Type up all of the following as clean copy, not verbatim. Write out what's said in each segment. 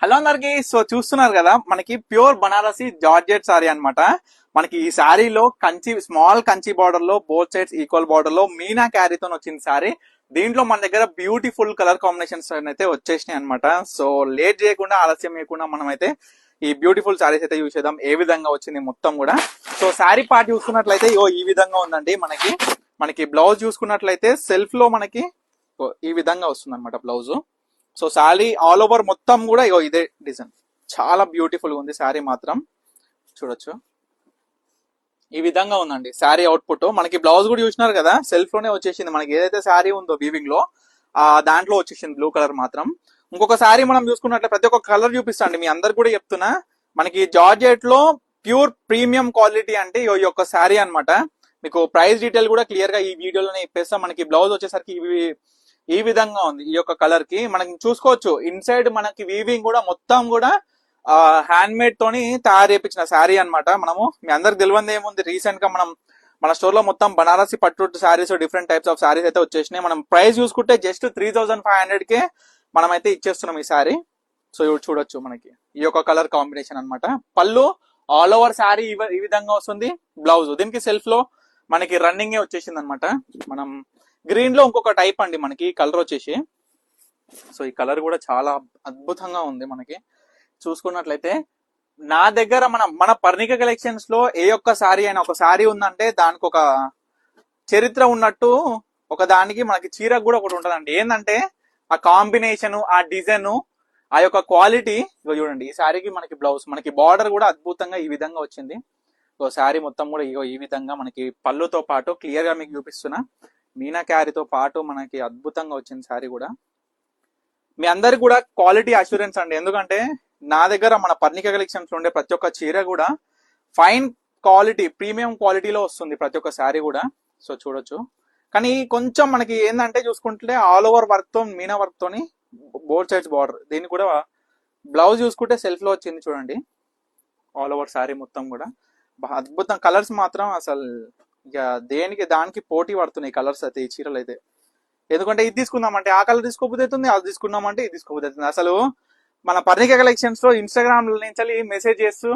Hello అందరికి. So చూస్తున్నారు కదా, మనకి ప్యూర్ బనారసి జార్జెట్ సారీ అన్నమాట. మనకి ఈ సారీలో కంచి స్మాల్ కంచి బార్డర్ లో బోత్ సైడ్స్ ఈక్వల్ బార్డర్ లో మీనా క్యారీతో వచ్చింది సారీ. దీంట్లో మన దగ్గర బ్యూటిఫుల్ కలర్ కాంబినేషన్స్ అయితే వచ్చేసినాయి అనమాట. సో లేట్ చేయకుండా ఆలస్యం చేయకుండా మనం అయితే ఈ బ్యూటిఫుల్ సారీస్ అయితే యూజ్ చేద్దాం. ఏ విధంగా వచ్చింది మొత్తం కూడా. సో సారీ పార్ట్ చూసుకున్నట్లయితే ఈ విధంగా ఉందండి. మనకి బ్లౌజ్ చూసుకున్నట్లయితే సెల్ఫ్ లో మనకి ఈ విధంగా వస్తుంది అనమాట blouse. So sari all over మొత్తం కూడా ఇదే డిజైన్. చాలా బ్యూటిఫుల్ గా ఉంది శారీ మాత్రం. చూడొచ్చు ఈ విధంగా ఉందండి శారీ అవుట్పుట్. మనకి బ్లౌజ్ కూడా చూసినారు కదా, సెల్ఫ్ లోనే వచ్చేసింది. మనకి ఏదైతే శారీ ఉందో వీవింగ్ లో దాంట్లో వచ్చేసింది బ్లూ కలర్ మాత్రం. ఇంకొక శారీ మనం చూసుకున్నట్లయితే ప్రతి ఒక్క కలర్ చూపిస్తాండి మీ అందరు కూడా చెప్తున్నా. మనకి జార్జెట్ లో ప్యూర్ ప్రీమియం క్వాలిటీ అంటే ఈ యొక్క శారీ అనమాట. మీకు ప్రైస్ డీటెయిల్ కూడా క్లియర్ గా ఈ వీడియోలోనే ఇప్పేస్తాం. మనకి బ్లౌజ్ వచ్చేసరికి ఈ విధంగా ఉంది. ఈ యొక్క కలర్ కి మనం చూసుకోవచ్చు ఇన్సైడ్ మనకి వీవింగ్ కూడా మొత్తం కూడా హ్యాండ్ మేడ్ తోని తయారు చేయించిన శారీ అనమాట. మనము మీ అందరికి తెలియదు ఏముంది, రీసెంట్ గా మన స్టోర్ లో మొత్తం బనారసి పట్టు saris different types of saris అయితే వచ్చేసినాయి. మనం ప్రైస్ చూసుకుంటే జస్ట్ 3500 కే మనం అయితే ఇచ్చేస్తున్నాం ఈ శారీ. సో ఇవి చూడొచ్చు మనకి ఈ యొక్క కలర్ కాంబినేషన్ అనమాట. పళ్ళు ఆల్ ఓవర్ శారీ ఈ విధంగా వస్తుంది. బ్లౌజ్ దీనికి సెల్ఫ్ లో మనకి రన్నింగ్ వచ్చేసింది అనమాట. మనం గ్రీన్ లో ఇంకొక టైప్ అండి మనకి కలర్ వచ్చేసి. సో ఈ కలర్ కూడా చాలా అద్భుతంగా ఉంది. మనకి చూసుకున్నట్లయితే నా దగ్గర మన పర్ణిక కలెక్షన్స్ లో ఏ ఒక్క సారీ అయినా ఒక సారీ ఉందంటే దానికి ఒక చరిత్ర ఉన్నట్టు ఒక దానికి మనకి చీర కూడా ఒకటి ఉంటదండి. ఏంటంటే ఆ కాంబినేషన్, ఆ డిజైన్, ఆ యొక్క క్వాలిటీ. చూడండి ఈ శారీకి మనకి బ్లౌజ్, మనకి బార్డర్ కూడా అద్భుతంగా ఈ విధంగా వచ్చింది. సో శారీ మొత్తం కూడా ఈ విధంగా మనకి పళ్ళుతో పాటు క్లియర్ గా మీకు చూపిస్తున్నా. మీనా క్యారీతో పాటు మనకి అద్భుతంగా వచ్చింది శారీ కూడా. మీ అందరికి కూడా క్వాలిటీ అష్యూరెన్స్ అండి. ఎందుకంటే నా దగ్గర మన పర్ణిక కలెక్షన్స్ ఉండే ప్రతి ఒక్క చీర కూడా ఫైన్ క్వాలిటీ, ప్రీమియం క్వాలిటీలో వస్తుంది ప్రతి ఒక్క శారీ కూడా. సో చూడొచ్చు. కానీ కొంచెం మనకి ఏంటంటే చూసుకుంటే ఆల్ ఓవర్ వర్క్ తో, మీనా వర్క్ తోని బోత్ సైడ్స్ బార్డర్. దీన్ని కూడా బ్లౌజ్ చూసుకుంటే సెల్ఫ్ లో వచ్చింది చూడండి. ఆల్ ఓవర్ శారీ మొత్తం కూడా అద్భుతం. కలర్స్ మాత్రం అసలు ఇక దానికి పోటీ పడుతున్నాయి కలర్స్ అయితే ఈ చీరలు అయితే. ఎందుకంటే ఇది తీసుకుందామంటే ఆ కలర్ తీసుకోబోతుంది, అది తీసుకుందామంటే ఇది తీసుకోబోతుంది. అసలు మన పర్ణిక కలెక్షన్స్ లో ఇన్స్టాగ్రామ్ నుంచి మెసేజ్ చేస్తూ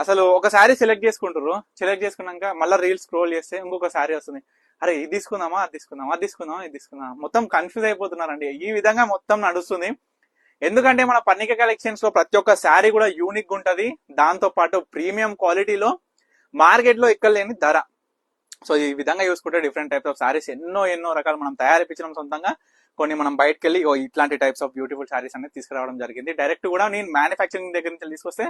అసలు ఒక శారీ సెలెక్ట్ చేసుకుంటారు. సెలెక్ట్ చేసుకున్నాక మళ్ళీ రీల్స్ స్క్రోల్ చేస్తే ఇంకొక శారీ వస్తుంది. అరే ఇది తీసుకుందామా, అది తీసుకుందామా, అది తీసుకుందామా, ఇది తీసుకుందామా, మొత్తం కన్ఫ్యూజ్ అయిపోతున్నారండి. ఈ విధంగా మొత్తం నడుస్తుంది. ఎందుకంటే మన పర్ణిక కలెక్షన్స్ లో ప్రతి ఒక్క శారీ కూడా యూనిక్ ఉంటది. దాంతో పాటు ప్రీమియం క్వాలిటీలో మార్కెట్ లో ఎక్కడ లేని ధర. సో ఈ విధంగా చూసుకుంటే డిఫరెంట్ టైప్స్ ఆఫ్ సారీస్ ఎన్నో రకాలు మనం తయారైపించడం సొంతంగా. కొన్ని మనం బయటకు వెళ్ళి ఇట్లాంటి టైప్స్ ఆఫ్ బ్యూటిఫుల్ సారీస్ అనేది తీసుకురావడం జరిగింది. డైరెక్ట్ కూడా నేను మ్యానుఫ్యాక్చరింగ్ దగ్గర నుంచి తీసుకొస్తే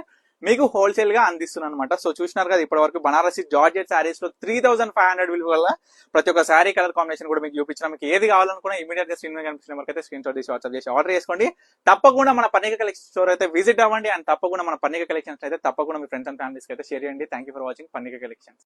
మీకు హోల్సేల్ గా అందిస్తున్నాను అనమాట. సో చూసినారు కదా ఇప్పటి వరకు బనారసి జార్జెట్ సారీస్ లో 3500 విలువ వల్ల ప్రతి ఒక్క శారీ కలర్ కాంబినేషన్ కూడా మీకు చూపించిన. మీకు ఏది కావాలనుకున్నా ఇమీడియట్ గా స్క్రీన్ మీద కనిపించిన నెంబర్కి అయితే స్క్రీన్ షాట్ తీసి వాట్సాప్ చేసి ఆర్డర్ చేసుకోండి. తప్పకుండా మన పర్ణిక కలెక్షన్ స్టోర్ అయితే విజిట్ అవ్వండి. అండ్ తప్పకుండా మన పర్ణిక కలెక్షన్స్ అయితే తప్పకుండా మీ ఫ్రెండ్స్ అండ్ ఫ్యామిలీస్ అయితే షేర్ చేయండి. Thank you for watching Parnika collections.